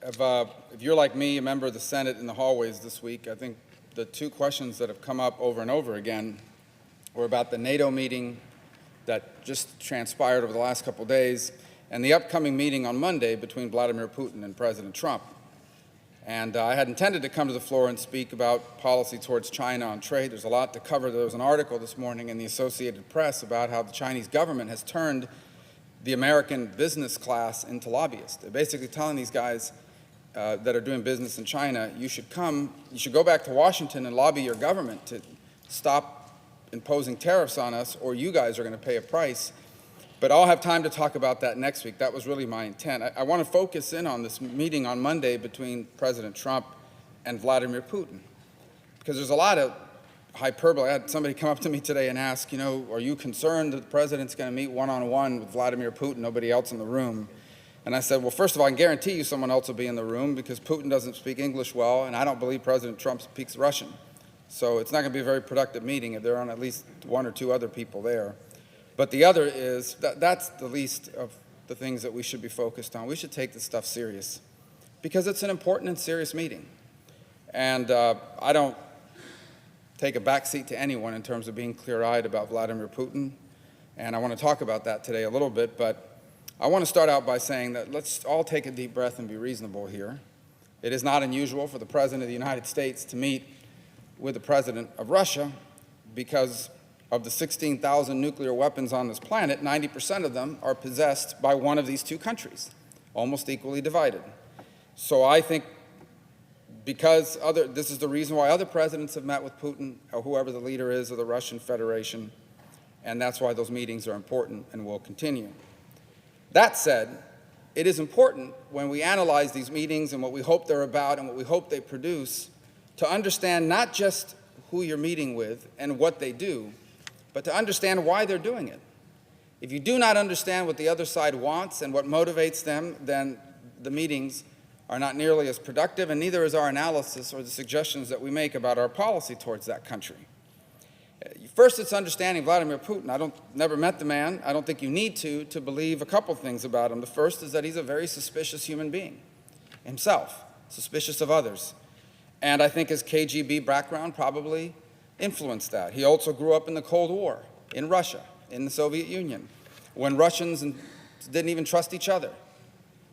If you're like me, a member of the Senate in the hallways this week, I think the two questions that have come up over and over again were about the NATO meeting that just transpired over the last couple of days and the upcoming meeting on Monday between Vladimir Putin and President Trump. And I had intended to come to the floor and speak about policy towards China on trade. There's a lot to cover. There was an article this morning in the Associated Press about how the Chinese government has turned the American business class into lobbyists. They're basically telling these guys that are doing business in China, you should go back to Washington and lobby your government to stop imposing tariffs on us, or you guys are going to pay a price. But I'll have time to talk about that next week. That was really my intent. I want to focus in on this meeting on Monday between President Trump and Vladimir Putin, because there's a lot of hyperbole. I had somebody come up to me today and ask, are you concerned that the president's going to meet one-on-one with Vladimir Putin, nobody else in the room? And I said, well, first of all, I can guarantee you someone else will be in the room because Putin doesn't speak English well, and I don't believe President Trump speaks Russian. So it's not going to be a very productive meeting if there aren't at least one or two other people there. But the other is, that's the least of the things that we should be focused on. We should take this stuff serious because it's an important and serious meeting. And I don't take a backseat to anyone in terms of being clear-eyed about Vladimir Putin. And I want to talk about that today a little bit, but I want to start out by saying that let's all take a deep breath and be reasonable here. It is not unusual for the President of the United States to meet with the President of Russia because of the 16,000 nuclear weapons on this planet, 90% of them are possessed by one of these two countries, almost equally divided. So I think this is the reason why other presidents have met with Putin or whoever the leader is of the Russian Federation, and that's why those meetings are important and will continue. That said, it is important when we analyze these meetings and what we hope they're about and what we hope they produce to understand not just who you're meeting with and what they do, but to understand why they're doing it. If you do not understand what the other side wants and what motivates them, then the meetings are not nearly as productive, and neither is our analysis or the suggestions that we make about our policy towards that country. First, it's understanding Vladimir Putin. Never met the man. I don't think you need to believe a couple things about him. The first is that he's a very suspicious human being himself, suspicious of others. And I think his KGB background probably influenced that. He also grew up in the Cold War, in Russia, in the Soviet Union, when Russians didn't even trust each other.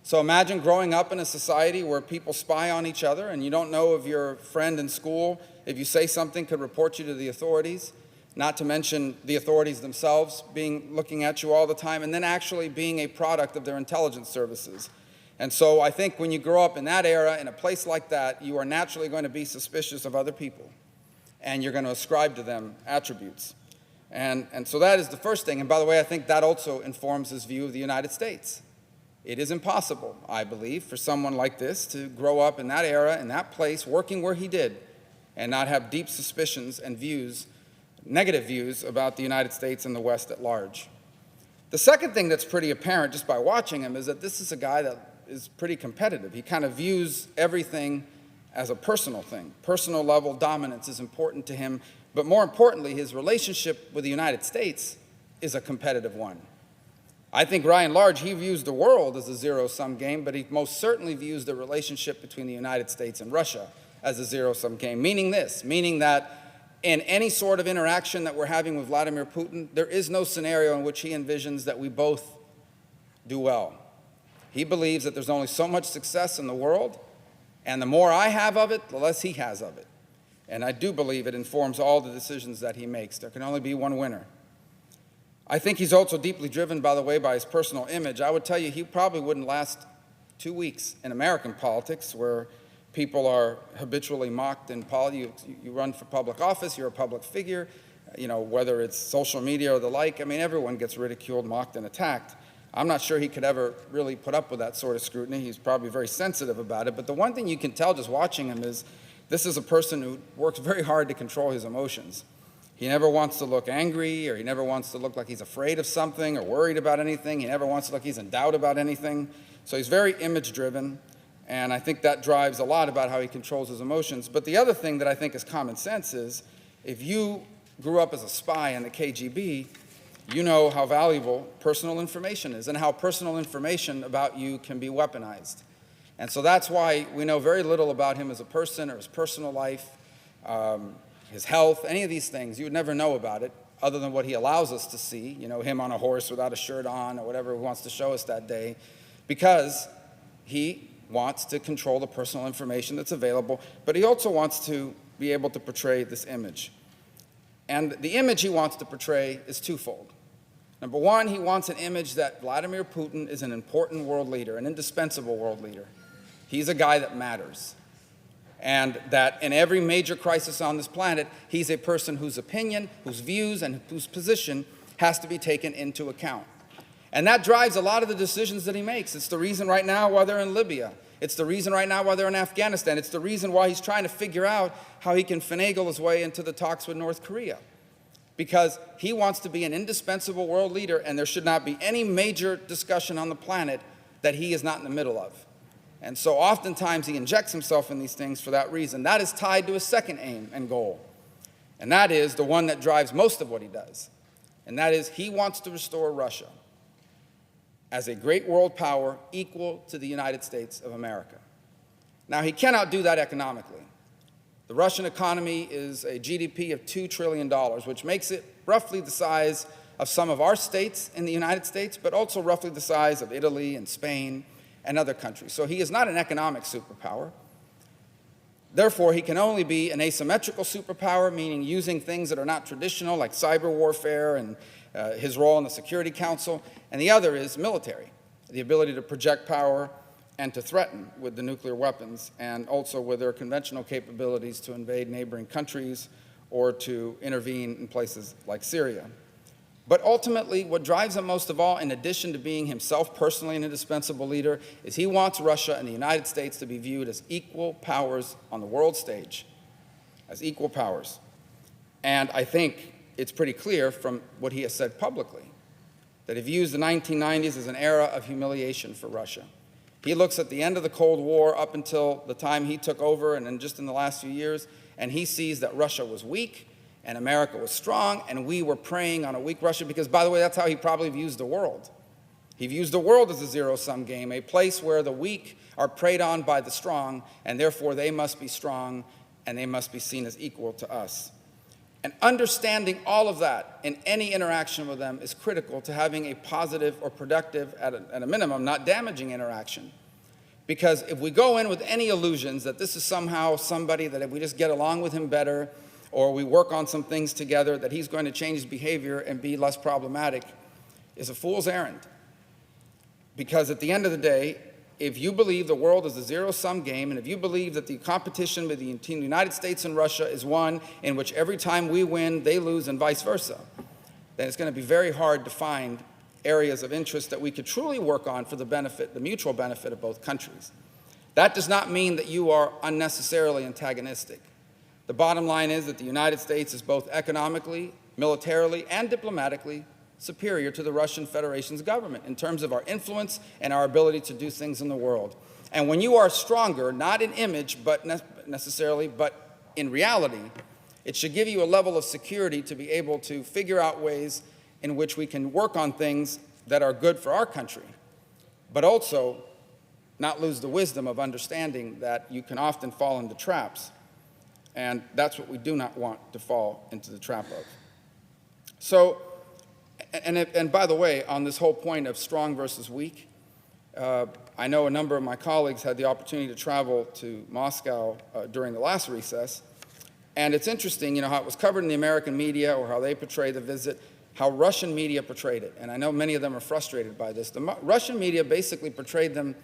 So imagine growing up in a society where people spy on each other and you don't know if your friend in school, if you say something, could report you to the authorities, not to mention the authorities themselves looking at you all the time, and then actually being a product of their intelligence services. And so I think when you grow up in that era, in a place like that, you are naturally going to be suspicious of other people, and you're going to ascribe to them attributes. And so that is the first thing. And by the way, I think that also informs his view of the United States. It is impossible, I believe, for someone like this to grow up in that era, in that place, working where he did, and not have deep suspicions and views, negative views about the United States and the West at large. The second thing that's pretty apparent just by watching him is that this is a guy that is pretty competitive. He kind of views everything as a personal thing. Personal level dominance is important to him, but more importantly, his relationship with the United States is a competitive one. I think, by and large, he views the world as a zero-sum game, but he most certainly views the relationship between the United States and Russia as a zero-sum game, meaning that in any sort of interaction that we're having with Vladimir Putin, there is no scenario in which he envisions that we both do well. He believes that there's only so much success in the world, and the more I have of it, the less he has of it. And I do believe it informs all the decisions that he makes. There can only be one winner. I think he's also deeply driven, by the way, by his personal image. I would tell you he probably wouldn't last 2 weeks in American politics where people are habitually mocked in politics. You run for public office, you're a public figure, whether it's social media or the like. I mean, everyone gets ridiculed, mocked, and attacked. I'm not sure he could ever really put up with that sort of scrutiny. He's probably very sensitive about it. But the one thing you can tell just watching him is this is a person who works very hard to control his emotions. He never wants to look angry, or he never wants to look like he's afraid of something or worried about anything. He never wants to look like he's in doubt about anything. So he's very image-driven, and I think that drives a lot about how he controls his emotions. But the other thing that I think is common sense is if you grew up as a spy in the KGB, you know how valuable personal information is and how personal information about you can be weaponized. And so that's why we know very little about him as a person or his personal life, his health, any of these things. You would never know about it other than what he allows us to see, him on a horse without a shirt on or whatever he wants to show us that day, because he wants to control the personal information that's available, but he also wants to be able to portray this image. And the image he wants to portray is twofold. Number one, he wants an image that Vladimir Putin is an important world leader, an indispensable world leader. He's a guy that matters. And that in every major crisis on this planet, he's a person whose opinion, whose views, and whose position has to be taken into account. And that drives a lot of the decisions that he makes. It's the reason right now why they're in Libya. It's the reason right now why they're in Afghanistan. It's the reason why he's trying to figure out how he can finagle his way into the talks with North Korea. Because he wants to be an indispensable world leader, and there should not be any major discussion on the planet that he is not in the middle of. And so oftentimes he injects himself in these things for that reason. That is tied to his second aim and goal. And that is the one that drives most of what he does. And that is he wants to restore Russia as a great world power equal to the United States of America. Now, he cannot do that economically. The Russian economy is a GDP of $2 trillion, which makes it roughly the size of some of our states in the United States, but also roughly the size of Italy and Spain and other countries. So he is not an economic superpower. Therefore, he can only be an asymmetrical superpower, meaning using things that are not traditional, like cyber warfare and his role in the Security Council. And the other is military, the ability to project power and to threaten with the nuclear weapons, and also with their conventional capabilities to invade neighboring countries or to intervene in places like Syria. But ultimately, what drives him most of all, in addition to being himself personally an indispensable leader, is he wants Russia and the United States to be viewed as equal powers on the world stage, as equal powers. And I think it's pretty clear from what he has said publicly that he views the 1990s as an era of humiliation for Russia. He looks at the end of the Cold War up until the time he took over, and then just in the last few years, and he sees that Russia was weak and America was strong, and we were preying on a weak Russia, because, by the way, that's how he probably views the world. He views the world as a zero-sum game, a place where the weak are preyed on by the strong, and therefore they must be strong and they must be seen as equal to us. And understanding all of that in any interaction with them is critical to having a positive or productive, at a minimum, not damaging interaction. Because if we go in with any illusions that this is somehow somebody that if we just get along with him better, or we work on some things together, that he's going to change his behavior and be less problematic, is a fool's errand. Because at the end of the day, if you believe the world is a zero-sum game, and if you believe that the competition between the United States and Russia is one in which every time we win, they lose, and vice versa, then it's going to be very hard to find areas of interest that we could truly work on for the benefit, the mutual benefit of both countries. That does not mean that you are unnecessarily antagonistic. The bottom line is that the United States is both economically, militarily, and diplomatically superior to the Russian Federation's government in terms of our influence and our ability to do things in the world. And when you are stronger, not in image but necessarily, but in reality, it should give you a level of security to be able to figure out ways in which we can work on things that are good for our country, but also not lose the wisdom of understanding that you can often fall into traps. And that's what we do not want to fall into the trap of. So, and by the way, on this whole point of strong versus weak, I know a number of my colleagues had the opportunity to travel to Moscow during the last recess. And it's interesting, how it was covered in the American media, or how they portray the visit, how Russian media portrayed it. And I know many of them are frustrated by this. The Russian media basically portrayed them,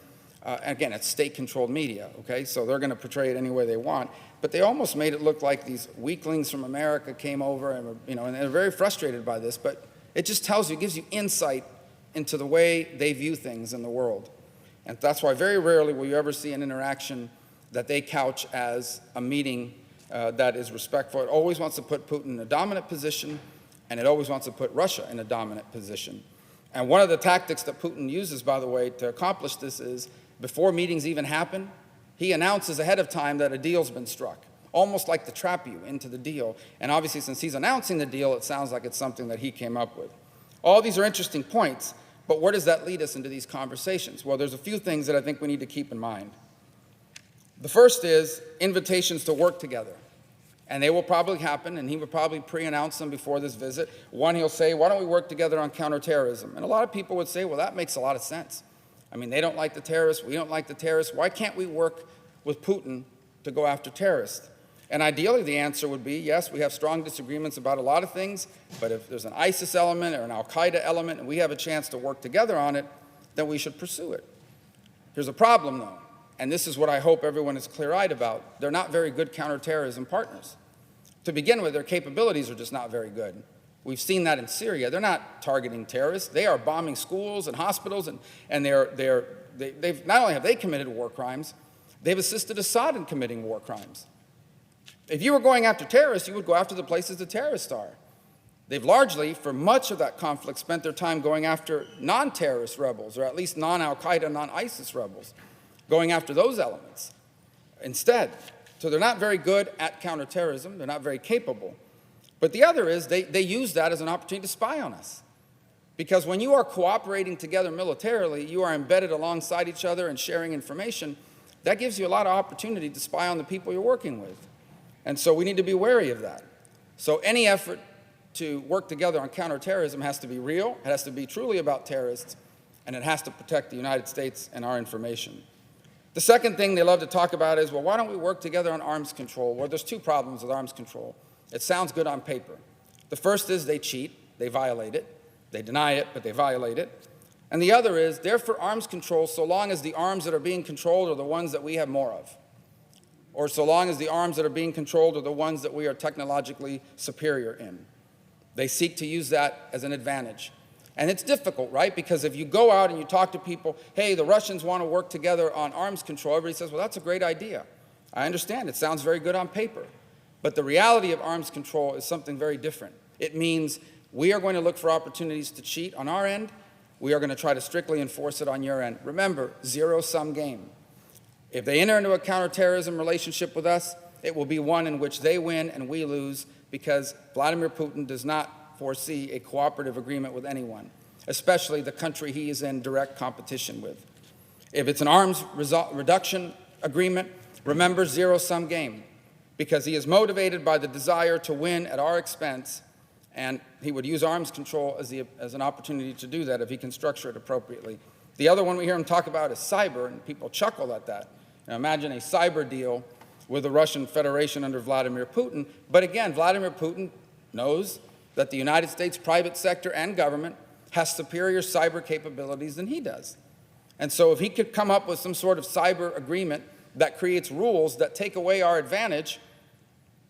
again, it's state-controlled media, okay? So they're going to portray it any way they want. But they almost made it look like these weaklings from America came over, and, and they're very frustrated by this. But it just tells you, gives you insight into the way they view things in the world. And that's why very rarely will you ever see an interaction that they couch as a meeting that is respectful. It always wants to put Putin in a dominant position, and it always wants to put Russia in a dominant position. And one of the tactics that Putin uses, by the way, to accomplish this is, before meetings even happen, he announces ahead of time that a deal's been struck, almost like to trap you into the deal. And obviously, since he's announcing the deal, it sounds like it's something that he came up with. All these are interesting points, but where does that lead us into these conversations? Well, there's a few things that I think we need to keep in mind. The first is invitations to work together. And they will probably happen, and he will probably pre-announce them before this visit. One, he'll say, why don't we work together on counterterrorism? And a lot of people would say, well, that makes a lot of sense. I mean, they don't like the terrorists, we don't like the terrorists. Why can't we work with Putin to go after terrorists? And ideally, the answer would be, yes, we have strong disagreements about a lot of things, but if there's an ISIS element or an al-Qaeda element and we have a chance to work together on it, then we should pursue it. Here's a problem, though, and this is what I hope everyone is clear-eyed about. They're not very good counterterrorism partners. To begin with, their capabilities are just not very good. We've seen that in Syria. They're not targeting terrorists. They are bombing schools and hospitals, and they've not only have they committed war crimes, they've assisted Assad in committing war crimes. If you were going after terrorists, you would go after the places the terrorists are. They've largely, for much of that conflict, spent their time going after non-terrorist rebels, or at least non-al-Qaeda, non-ISIS rebels, going after those elements instead. So they're not very good at counterterrorism. They're not very capable. But the other is they use that as an opportunity to spy on us. Because when you are cooperating together militarily, you are embedded alongside each other and sharing information. That gives you a lot of opportunity to spy on the people you're working with. And so we need to be wary of that. So any effort to work together on counterterrorism has to be real, it has to be truly about terrorists, and it has to protect the United States and our information. The second thing they love to talk about is, well, why don't we work together on arms control? Well, there's two problems with arms control. It sounds good on paper. The first is they cheat, they violate it. They deny it, but they violate it. And the other is they're for arms control so long as the arms that are being controlled are the ones that we have more of, or so long as the arms that are being controlled are the ones that we are technologically superior in. They seek to use that as an advantage. And it's difficult, right? Because if you go out and you talk to people, hey, the Russians want to work together on arms control, everybody says, well, that's a great idea. I understand, it sounds very good on paper. But the reality of arms control is something very different. It means we are going to look for opportunities to cheat on our end. We are going to try to strictly enforce it on your end. Remember, zero-sum game. If they enter into a counterterrorism relationship with us, it will be one in which they win and we lose, because Vladimir Putin does not foresee a cooperative agreement with anyone, especially the country he is in direct competition with. If it's an arms reduction agreement, remember, zero-sum game, because he is motivated by the desire to win at our expense, and he would use arms control as an opportunity to do that if he can structure it appropriately. The other one we hear him talk about is cyber, and people chuckle at that. Now imagine a cyber deal with the Russian Federation under Vladimir Putin, but again, Vladimir Putin knows that the United States private sector and government has superior cyber capabilities than he does. And so if he could come up with some sort of cyber agreement that creates rules that take away our advantage,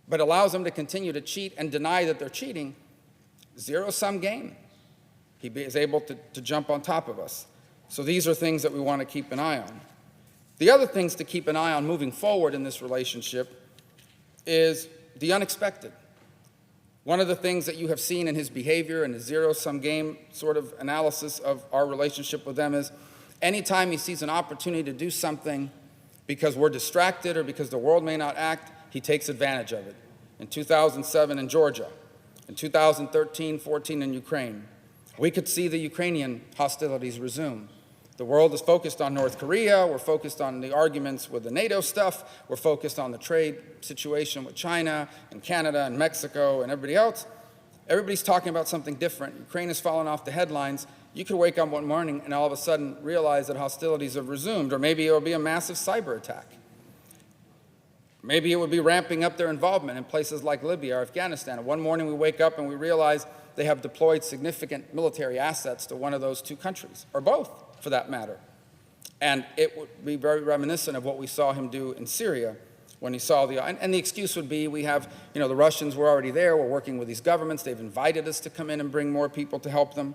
but allows them to continue to cheat and deny that they're cheating, zero-sum game. He is able to jump on top of us. So these are things that we want to keep an eye on. The other things to keep an eye on moving forward in this relationship is the unexpected. One of the things that you have seen in his behavior and his zero-sum game sort of analysis of our relationship with them is anytime he sees an opportunity to do something because we're distracted or because the world may not act, he takes advantage of it. In 2007 in Georgia, in 2013-14 in Ukraine, we could see the Ukrainian hostilities resume. The world is focused on North Korea, we're focused on the arguments with the NATO stuff, we're focused on the trade situation with China and Canada and Mexico and everybody else. Everybody's talking about something different. Ukraine has fallen off the headlines. You could wake up one morning and all of a sudden realize that hostilities have resumed, or maybe it will be a massive cyber attack. Maybe it would be ramping up their involvement in places like Libya or Afghanistan. And one morning we wake up and we realize they have deployed significant military assets to one of those two countries, or both, for that matter. And it would be very reminiscent of what we saw him do in Syria when he saw and the excuse would be, we have, the Russians were already there, we're working with these governments, they've invited us to come in and bring more people to help them,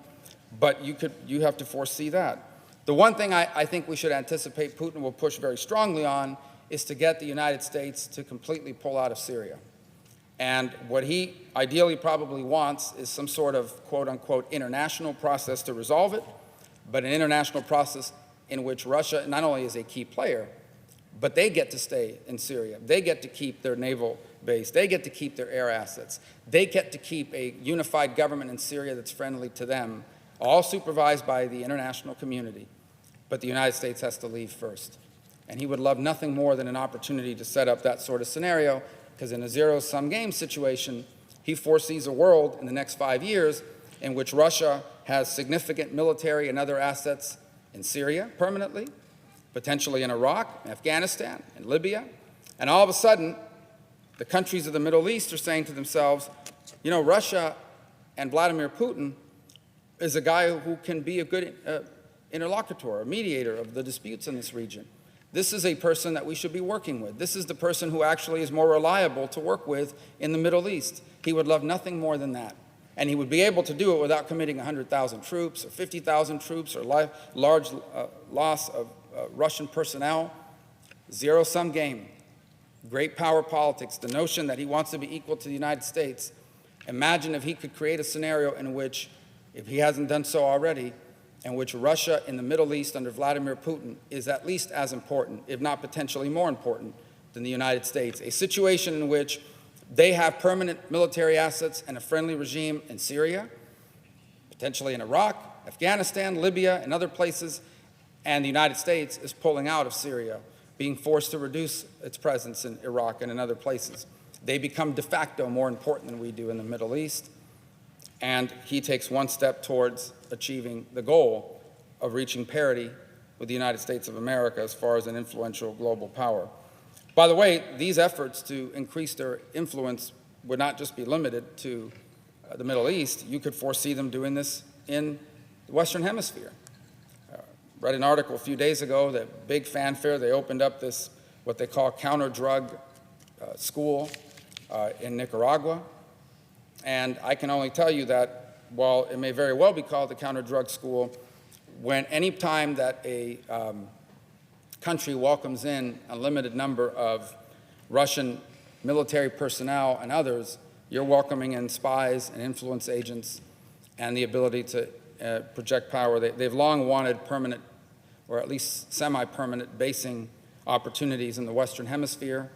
but you have to foresee that. The one thing I think we should anticipate Putin will push very strongly on is to get the United States to completely pull out of Syria. And what he ideally probably wants is some sort of quote-unquote international process to resolve it, but an international process in which Russia not only is a key player, but they get to stay in Syria. They get to keep their naval base. They get to keep their air assets. They get to keep a unified government in Syria that's friendly to them, all supervised by the international community. But the United States has to leave first. And he would love nothing more than an opportunity to set up that sort of scenario, because in a zero-sum game situation, he foresees a world in the next 5 years in which Russia has significant military and other assets in Syria permanently, potentially in Iraq, Afghanistan, and Libya. And all of a sudden, the countries of the Middle East are saying to themselves, you know, Russia and Vladimir Putin is a guy who can be a good interlocutor, a mediator of the disputes in this region. This is a person that we should be working with. This is the person who actually is more reliable to work with in the Middle East. He would love nothing more than that. And he would be able to do it without committing 100,000 troops or 50,000 troops or large loss of Russian personnel. Zero-sum game. Great power politics. The notion that he wants to be equal to the United States. Imagine if he could create a scenario in which, if he hasn't done so already, in which Russia in the Middle East under Vladimir Putin is at least as important, if not potentially more important, than the United States. A situation in which they have permanent military assets and a friendly regime in Syria, potentially in Iraq, Afghanistan, Libya, and other places, and the United States is pulling out of Syria, being forced to reduce its presence in Iraq and in other places. They become de facto more important than we do in the Middle East, and he takes one step towards achieving the goal of reaching parity with the United States of America as far as an influential global power. By the way, these efforts to increase their influence would not just be limited to the Middle East. You could foresee them doing this in the Western Hemisphere. Read an article a few days ago, that big fanfare, they opened up this, what they call counter-drug school in Nicaragua. And I can only tell you that while it may very well be called the counter-drug school, any time that a country welcomes in a limited number of Russian military personnel and others, you're welcoming in spies and influence agents and the ability to project power. They've long wanted permanent, or at least semi-permanent, basing opportunities in the Western Hemisphere,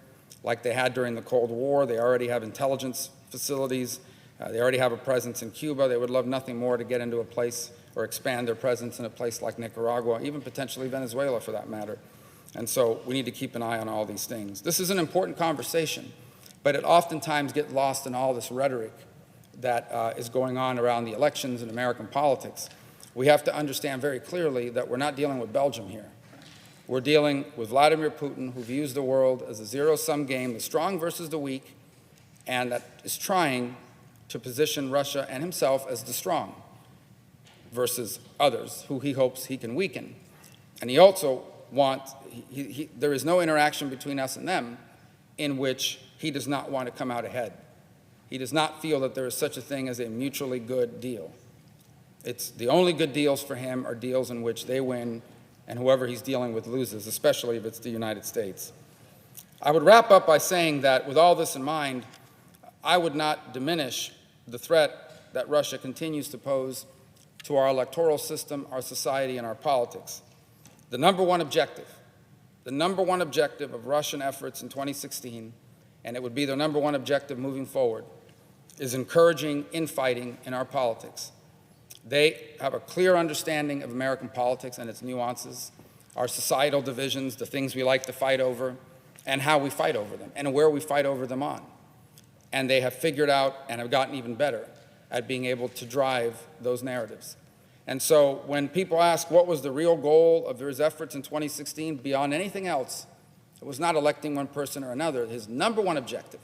like they had during the Cold War. They already have intelligence facilities. They already have a presence in Cuba. They would love nothing more to get into a place or expand their presence in a place like Nicaragua, even potentially Venezuela for that matter. And so we need to keep an eye on all these things. This is an important conversation, but it oftentimes gets lost in all this rhetoric that is going on around the elections in American politics. We have to understand very clearly that we're not dealing with Belgium here. We're dealing with Vladimir Putin, who views the world as a zero-sum game, the strong versus the weak, and that is trying to position Russia and himself as the strong versus others who he hopes he can weaken. And he also wants, there is no interaction between us and them in which he does not want to come out ahead. He does not feel that there is such a thing as a mutually good deal. It's the only good deals for him are deals in which they win and whoever he's dealing with loses, especially if it's the United States. I would wrap up by saying that with all this in mind, I would not diminish the threat that Russia continues to pose to our electoral system, our society, and our politics. The number one objective of Russian efforts in 2016, and it would be the number one objective moving forward, is encouraging infighting in our politics. They have a clear understanding of American politics and its nuances, our societal divisions, the things we like to fight over, and how we fight over them, and where we fight over them on. And they have figured out and have gotten even better at being able to drive those narratives. And so when people ask what was the real goal of his efforts in 2016, beyond anything else, it was not electing one person or another. His number one objective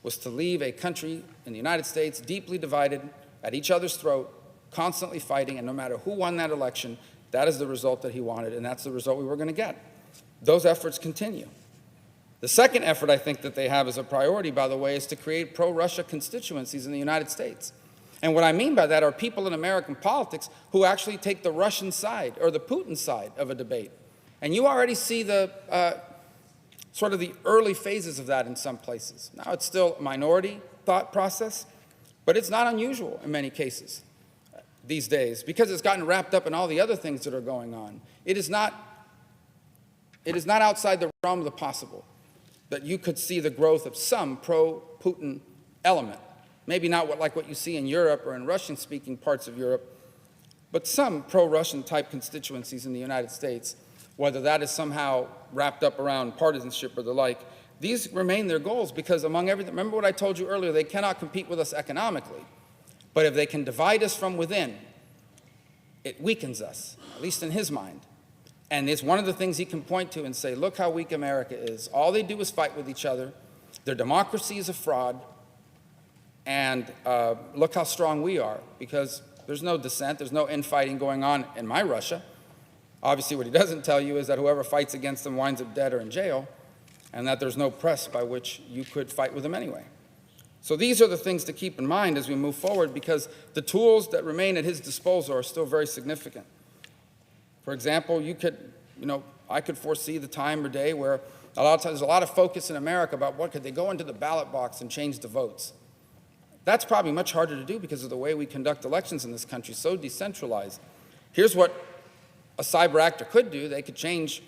was to leave a country in the United States deeply divided, at each other's throat, constantly fighting, and no matter who won that election, that is the result that he wanted, and that's the result we were going to get. Those efforts continue. The second effort I think that they have as a priority, by the way, is to create pro-Russia constituencies in the United States. And what I mean by that are people in American politics who actually take the Russian side or the Putin side of a debate. And you already see the sort of the early phases of that in some places. Now it's still a minority thought process, but it's not unusual in many cases these days because it's gotten wrapped up in all the other things that are going on. It is not outside the realm of the possible that you could see the growth of some pro-Putin element. Maybe not like what you see in Europe or in Russian-speaking parts of Europe, but some pro-Russian type constituencies in the United States. whether that is somehow wrapped up around partisanship or the like. These remain their goals because among everything, remember what I told you earlier, they cannot compete with us economically. But if they can divide us from within, it weakens us, at least in his mind. And it's one of the things he can point to and say, look how weak America is. All they do is fight with each other. Their democracy is a fraud. And look how strong we are, because there's no dissent, there's no infighting going on in my Russia. Obviously, what he doesn't tell you is that whoever fights against them winds up dead or in jail, and that there's no press by which you could fight with them anyway. So these are the things to keep in mind as we move forward, because the tools that remain at his disposal are still very significant. For example, I could foresee the time or day where a lot of times there's a lot of focus in America about what could they go into the ballot box and change the votes. That's probably much harder to do because of the way we conduct elections in this country, so decentralized. Here's what a cyber actor could do. They could change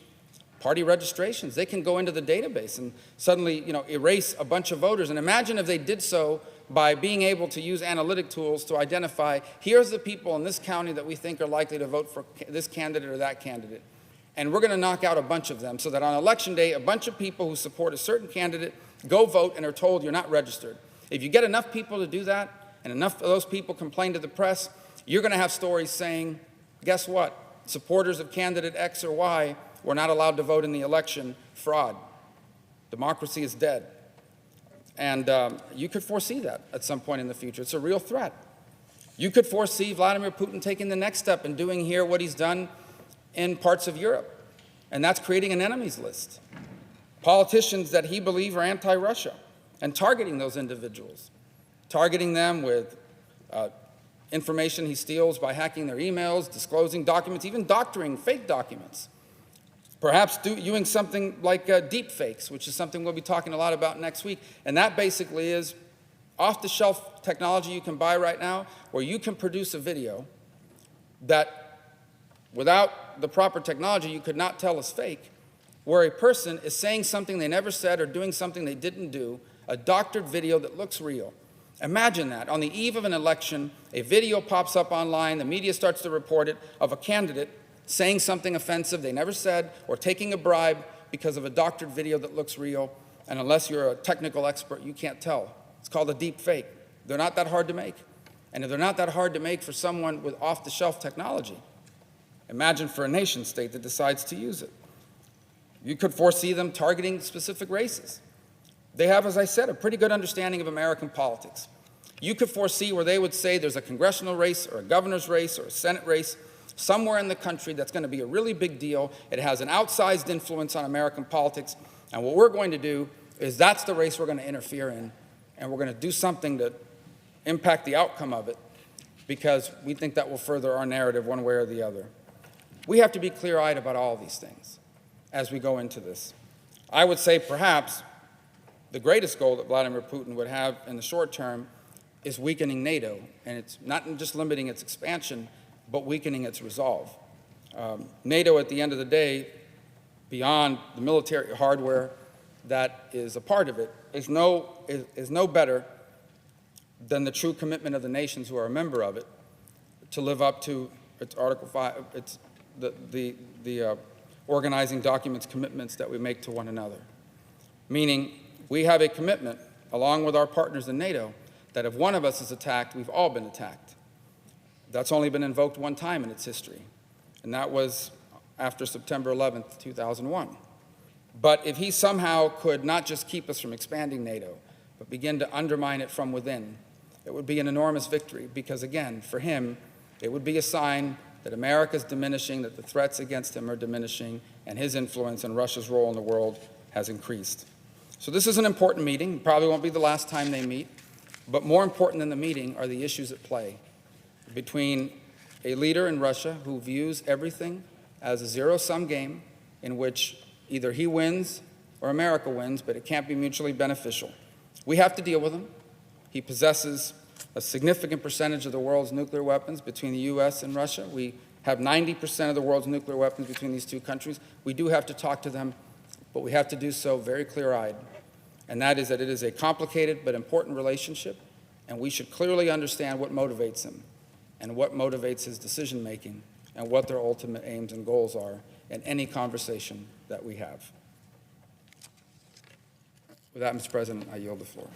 party registrations. They can go into the database and suddenly, erase a bunch of voters. And imagine if they did so by being able to use analytic tools to identify, here's the people in this county that we think are likely to vote for this candidate or that candidate. And we're going to knock out a bunch of them so that on election day, a bunch of people who support a certain candidate go vote and are told you're not registered. If you get enough people to do that, and enough of those people complain to the press, you're going to have stories saying, guess what? Supporters of candidate X or Y were not allowed to vote in the election. Fraud. Democracy is dead. And you could foresee that at some point in the future. It's a real threat. You could foresee Vladimir Putin taking the next step and doing here what he's done in parts of Europe, and that's creating an enemies list. Politicians that he believes are anti-Russia, and targeting those individuals, targeting them with information he steals by hacking their emails, disclosing documents, even doctoring fake documents. Perhaps doing something like deep fakes, which is something we'll be talking a lot about next week. And that basically is off-the-shelf technology you can buy right now, where you can produce a video that, without the proper technology, you could not tell is fake, where a person is saying something they never said or doing something they didn't do, a doctored video that looks real. Imagine that. On the eve of an election, a video pops up online, the media starts to report it, of a candidate saying something offensive they never said, or taking a bribe because of a doctored video that looks real, and unless you're a technical expert, you can't tell. It's called a deep fake. They're not that hard to make. And if they're not that hard to make for someone with off-the-shelf technology, imagine for a nation state that decides to use it. You could foresee them targeting specific races. They have, as I said, a pretty good understanding of American politics. You could foresee where they would say there's a congressional race or a governor's race or a Senate race somewhere in the country that's going to be a really big deal. It has an outsized influence on American politics. And what we're going to do is that's the race we're going to interfere in. And we're going to do something to impact the outcome of it because we think that will further our narrative one way or the other. We have to be clear-eyed about all these things as we go into this. I would say perhaps the greatest goal that Vladimir Putin would have in the short term is weakening NATO. And it's not just limiting its expansion, but weakening its resolve. NATO, at the end of the day, beyond the military hardware that is a part of it, is no better than the true commitment of the nations who are a member of it to live up to its Article 5, the organizing documents commitments that we make to one another. Meaning, we have a commitment, along with our partners in NATO, that if one of us is attacked, we've all been attacked. That's only been invoked one time in its history, and that was after September 11th, 2001. But if he somehow could not just keep us from expanding NATO, but begin to undermine it from within, it would be an enormous victory because, again, for him, it would be a sign that America's diminishing, that the threats against him are diminishing, and his influence and Russia's role in the world has increased. So this is an important meeting. It probably won't be the last time they meet, but more important than the meeting are the issues at play between a leader in Russia who views everything as a zero-sum game in which either he wins or America wins, but it can't be mutually beneficial. We have to deal with him. He possesses a significant percentage of the world's nuclear weapons between the U.S. and Russia. We have 90% of the world's nuclear weapons between these two countries. We do have to talk to them, but we have to do so very clear-eyed. And that is that it is a complicated but important relationship, and we should clearly understand what motivates him and what motivates his decision-making and what their ultimate aims and goals are. in any conversation that we have. With that, Mr. President, I yield the floor.